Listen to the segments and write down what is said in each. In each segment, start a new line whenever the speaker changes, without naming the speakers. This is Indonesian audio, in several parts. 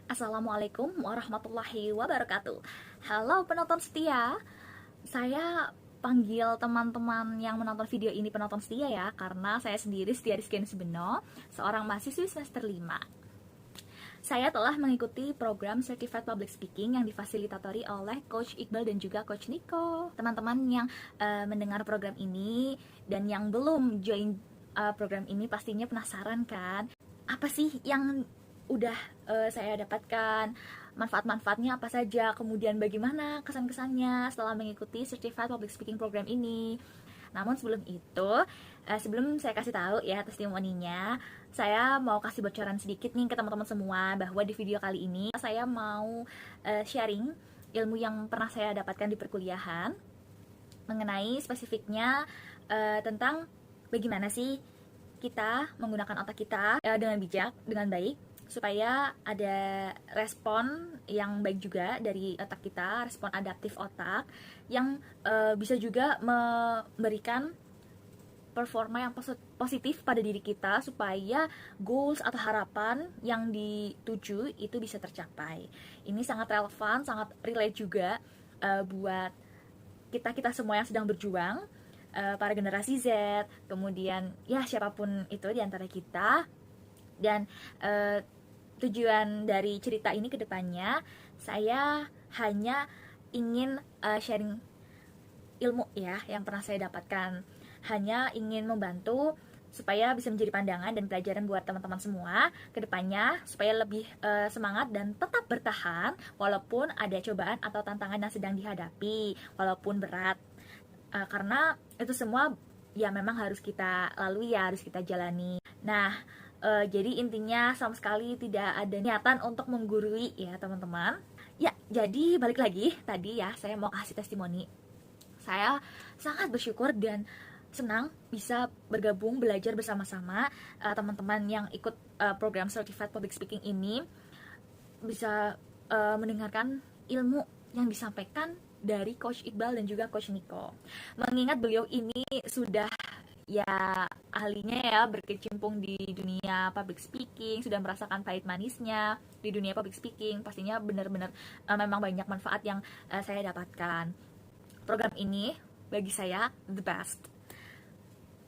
Assalamualaikum warahmatullahi wabarakatuh. Halo penonton setia, saya panggil teman-teman yang menonton video ini penonton setia ya, karena saya sendiri Setia Rizkyani Subeno, seorang mahasiswi semester 5. Saya telah mengikuti program Certified Public Speaking yang difasilitatori oleh Coach Iqbal dan juga Coach Niko. Teman-teman yang mendengar program ini dan yang belum join program ini pastinya penasaran kan? Apa sih yang udah saya dapatkan, manfaat-manfaatnya apa saja, kemudian bagaimana kesan-kesannya setelah mengikuti Certified Public Speaking program ini. Namun sebelum itu, sebelum saya kasih tahu ya testimoninya, saya mau kasih bocoran sedikit nih ke teman-teman semua bahwa di video kali ini saya mau sharing ilmu yang pernah saya dapatkan di perkuliahan mengenai spesifiknya tentang bagaimana sih kita menggunakan otak kita dengan bijak, dengan baik, supaya ada respon yang baik juga dari otak kita, respon adaptif otak yang bisa juga memberikan performa yang positif pada diri kita supaya goals atau harapan yang dituju itu bisa tercapai. Ini sangat relevan, sangat relate juga buat kita semua yang sedang berjuang, para generasi Z, kemudian ya siapapun itu di antara kita. Dan tujuan dari cerita ini ke depannya, saya hanya ingin sharing ilmu ya yang pernah saya dapatkan, hanya ingin membantu supaya bisa menjadi pandangan dan pelajaran buat teman-teman semua ke depannya, supaya lebih semangat dan tetap bertahan walaupun ada cobaan atau tantangan yang sedang dihadapi, walaupun berat, karena itu semua ya memang harus kita lalui ya, harus kita jalani. Nah, jadi intinya sama sekali tidak ada niatan untuk menggurui ya teman-teman. Ya, jadi balik lagi tadi ya, saya mau kasih testimoni. Saya sangat bersyukur dan senang bisa bergabung belajar bersama-sama teman-teman yang ikut program Certified Public Speaking ini, bisa mendengarkan ilmu yang disampaikan dari Coach Iqbal dan juga Coach Niko. Mengingat beliau ini sudah ya ahlinya ya berkecimpung di dunia public speaking, sudah merasakan pahit manisnya di dunia public speaking, pastinya benar-benar memang banyak manfaat yang saya dapatkan. Program ini bagi saya the best,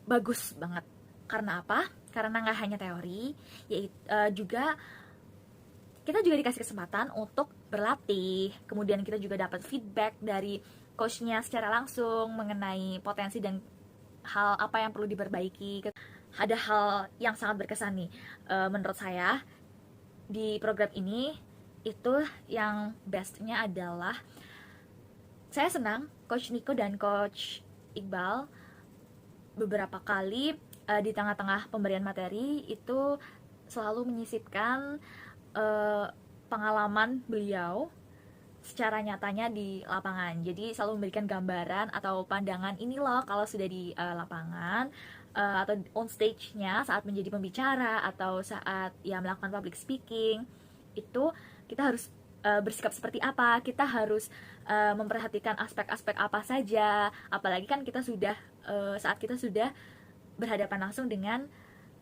bagus banget. Karena apa? Karena nggak hanya teori, yaitu juga kita juga dikasih kesempatan untuk berlatih, kemudian kita juga dapat feedback dari coachnya secara langsung mengenai potensi dan hal apa yang perlu diperbaiki. Ada hal yang sangat berkesan nih menurut saya di program ini. Itu yang bestnya adalah saya senang Coach Niko dan Coach Iqbal beberapa kali di tengah-tengah pemberian materi itu selalu menyisipkan pengalaman beliau secara nyatanya di lapangan. Jadi selalu memberikan gambaran atau pandangan, ini loh kalau sudah di lapangan atau on stage-nya saat menjadi pembicara atau saat ya melakukan public speaking, itu kita harus bersikap seperti apa, kita harus memperhatikan aspek-aspek apa saja, apalagi kan kita sudah saat kita sudah berhadapan langsung dengan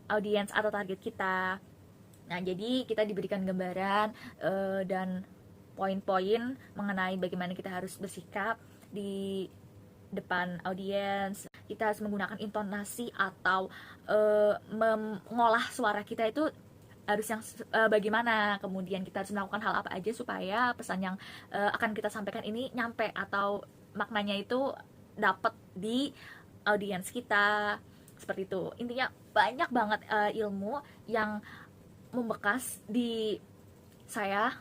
audiens atau target kita. Nah, jadi kita diberikan gambaran dan poin-poin mengenai bagaimana kita harus bersikap di depan audiens. Kita harus menggunakan intonasi atau mengolah suara kita itu harus yang bagaimana. Kemudian kita harus melakukan hal apa aja supaya pesan yang akan kita sampaikan ini nyampe atau maknanya itu dapat di audiens kita. Seperti itu. Intinya banyak banget ilmu yang membekas di saya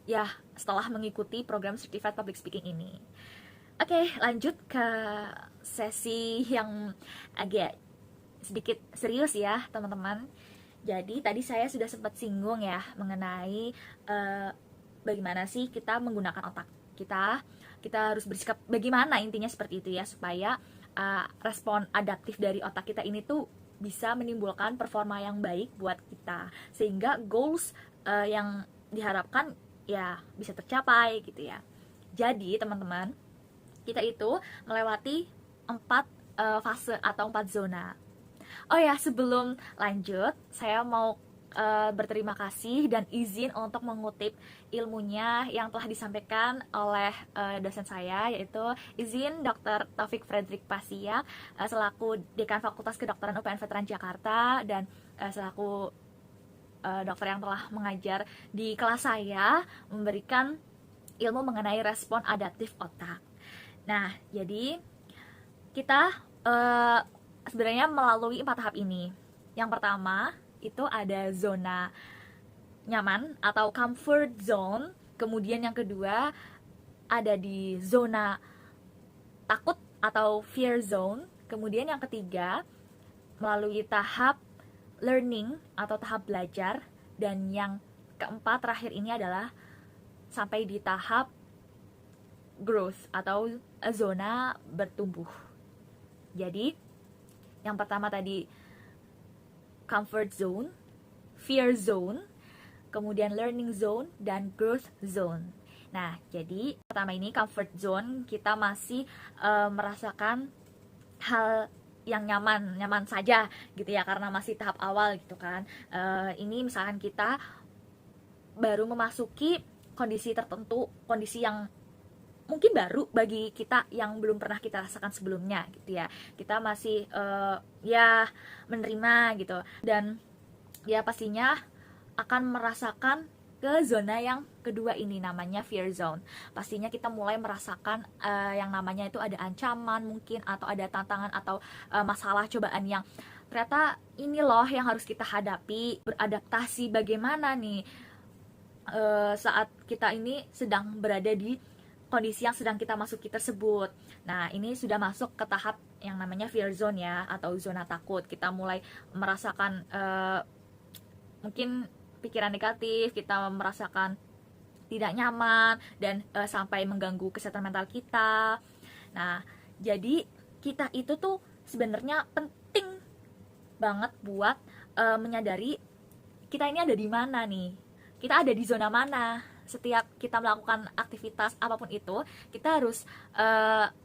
ya setelah mengikuti program Certified Public Speaking ini. Oke, lanjut ke sesi yang agak sedikit serius ya teman-teman. Jadi tadi saya sudah sempat singgung ya mengenai bagaimana sih kita menggunakan otak kita. Kita harus bersikap bagaimana, intinya seperti itu ya, supaya respon adaptif dari otak kita ini tuh bisa menimbulkan performa yang baik buat kita, sehingga goals yang diharapkan ya bisa tercapai gitu ya. Jadi teman-teman, kita itu melewati 4 fase atau 4 zona. Oh ya, sebelum lanjut, saya mau berterima kasih dan izin untuk mengutip ilmunya yang telah disampaikan oleh dosen saya, yaitu izin Dr. Taufik Fredrik Pasiak selaku Dekan Fakultas Kedokteran UPN Veteran Jakarta dan selaku dokter yang telah mengajar di kelas saya memberikan ilmu mengenai respon adaptif otak. Nah, jadi kita sebenarnya melalui 4 tahap ini. Yang pertama itu ada zona nyaman atau comfort zone. Kemudian yang kedua ada di zona takut atau fear zone. Kemudian yang ketiga melalui tahap learning atau tahap belajar, dan yang keempat terakhir ini adalah sampai di tahap growth atau zona bertumbuh. Jadi yang pertama tadi comfort zone, fear zone, kemudian learning zone, dan growth zone. Nah, jadi pertama ini comfort zone, kita masih merasakan hal yang nyaman saja gitu ya, karena masih tahap awal gitu kan. Ini misalkan kita baru memasuki kondisi tertentu, kondisi yang mungkin baru bagi kita yang belum pernah kita rasakan sebelumnya gitu ya. Kita masih ya menerima gitu, dan ya pastinya akan merasakan ke zona yang kedua ini, namanya fear zone. Pastinya kita mulai merasakan yang namanya itu ada ancaman mungkin, atau ada tantangan atau masalah cobaan yang ternyata ini loh yang harus kita hadapi. Beradaptasi bagaimana nih saat kita ini sedang berada di kondisi yang sedang kita masuki tersebut. Nah, ini sudah masuk ke tahap yang namanya fear zone ya, atau zona takut. Kita mulai merasakan mungkin pikiran negatif, kita merasakan tidak nyaman, dan sampai mengganggu kesehatan mental kita. Nah, jadi kita itu tuh sebenarnya penting banget buat menyadari kita ini ada di mana nih, kita ada di zona mana. Setiap kita melakukan aktivitas apapun itu, kita harus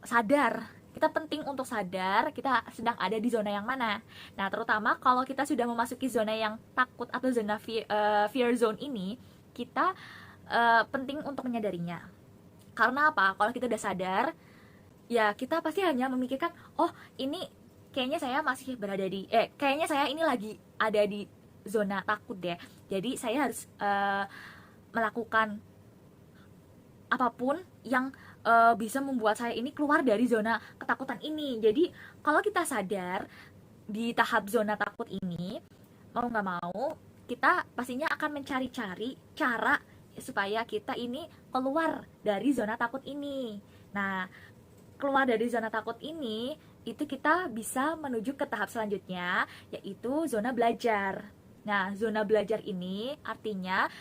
sadar. Kita penting untuk sadar kita sedang ada di zona yang mana. Nah, terutama kalau kita sudah memasuki zona yang takut atau zona fear zone ini, kita penting untuk menyadarinya. Karena apa? Kalau kita udah sadar, ya kita pasti hanya memikirkan, oh ini kayaknya saya masih berada di, kayaknya saya ini lagi ada di zona takut deh. Jadi saya harus melakukan apapun yang bisa membuat saya ini keluar dari zona ketakutan ini. Jadi kalau kita sadar di tahap zona takut ini, mau nggak mau kita pastinya akan mencari-cari cara supaya kita ini keluar dari zona takut ini. Nah, keluar dari zona takut ini itu kita bisa menuju ke tahap selanjutnya, yaitu zona belajar. Nah, zona belajar ini artinya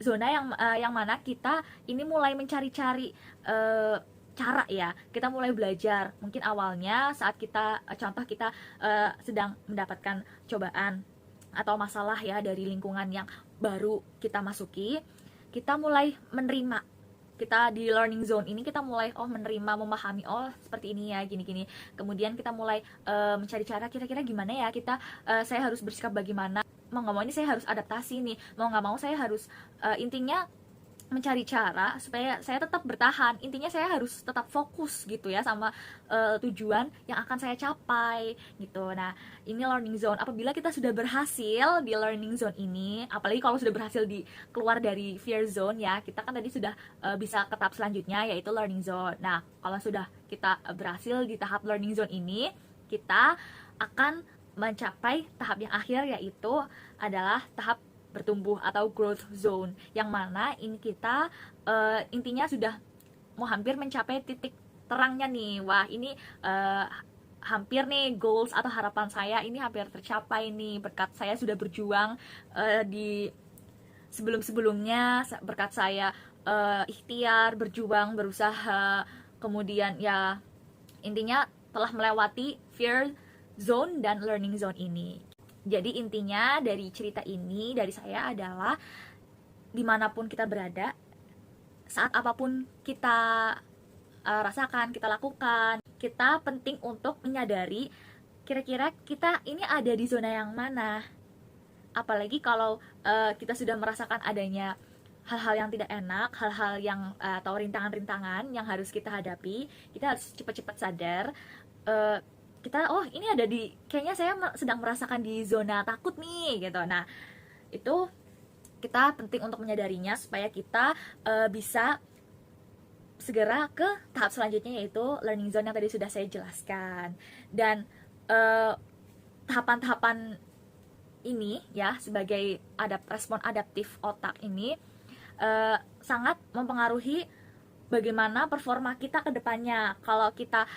zona yang mana kita ini mulai mencari-cari cara ya, kita mulai belajar. Mungkin awalnya saat kita contoh kita sedang mendapatkan cobaan atau masalah ya dari lingkungan yang baru kita masuki, kita mulai menerima. Kita di learning zone ini kita mulai menerima, memahami, seperti ini ya, gini-gini. Kemudian kita mulai mencari cara, kira-kira gimana ya kita saya harus bersikap bagaimana. Mau nggak mau ini saya harus adaptasi nih, mau nggak mau saya harus intinya mencari cara supaya saya tetap bertahan. Intinya saya harus tetap fokus gitu ya sama tujuan yang akan saya capai gitu. Nah, ini learning zone. Apabila kita sudah berhasil di learning zone ini, apalagi kalau sudah berhasil di keluar dari fear zone ya, kita kan tadi sudah bisa ke tahap selanjutnya, yaitu learning zone. Nah, kalau sudah kita berhasil di tahap learning zone ini, kita akan mencapai tahap yang akhir, yaitu adalah tahap bertumbuh atau growth zone, yang mana ini kita intinya sudah mau hampir mencapai titik terangnya nih. Wah, ini hampir nih goals atau harapan saya ini hampir tercapai nih, berkat saya sudah berjuang di sebelum-sebelumnya, berkat saya ikhtiar, berjuang, berusaha, kemudian ya intinya telah melewati fear zone dan learning zone ini. Jadi intinya dari cerita ini dari saya adalah dimanapun kita berada, saat apapun kita rasakan, kita lakukan, kita penting untuk menyadari kira-kira kita ini ada di zona yang mana. apalagi kalau kita sudah merasakan adanya hal-hal yang tidak enak, hal-hal yang atau rintangan-rintangan yang harus kita hadapi, kita harus cepat-cepat sadar, kita ini ada di, kayaknya saya sedang merasakan di zona takut nih gitu. Nah, itu kita penting untuk menyadarinya supaya kita bisa segera ke tahap selanjutnya, yaitu learning zone yang tadi sudah saya jelaskan. Dan tahapan-tahapan ini ya, sebagai respon adaptif otak ini sangat mempengaruhi bagaimana performa kita ke depannya. Kalau kita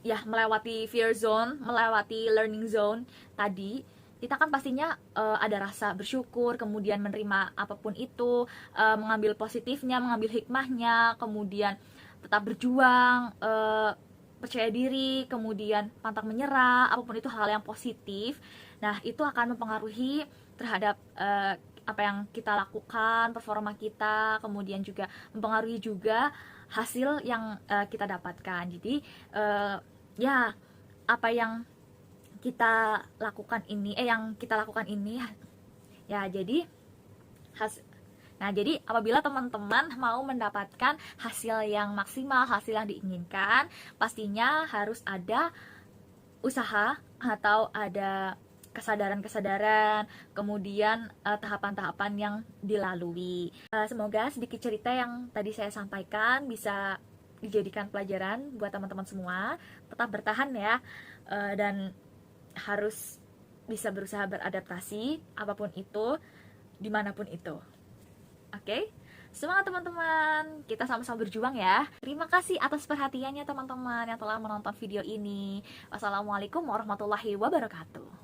ya melewati fear zone, melewati learning zone tadi, kita kan pastinya ada rasa bersyukur, kemudian menerima apapun itu, mengambil positifnya, mengambil hikmahnya, kemudian tetap berjuang, percaya diri, kemudian pantang menyerah, apapun itu hal yang positif. Nah, itu akan mempengaruhi terhadap apa yang kita lakukan, performa kita, kemudian juga mempengaruhi juga hasil yang kita dapatkan. Jadi ya, apa yang kita lakukan ini ya, jadi jadi apabila teman-teman mau mendapatkan hasil yang maksimal, hasil yang diinginkan, pastinya harus ada usaha atau ada kesadaran-kesadaran, kemudian tahapan-tahapan yang dilalui. Semoga sedikit cerita yang tadi saya sampaikan bisa dijadikan pelajaran buat teman-teman semua. Tetap bertahan ya, dan harus bisa berusaha beradaptasi apapun itu, dimanapun itu. Oke? Semangat teman-teman, kita sama-sama berjuang ya. Terima kasih atas perhatiannya teman-teman yang telah menonton video ini. Wassalamualaikum warahmatullahi wabarakatuh.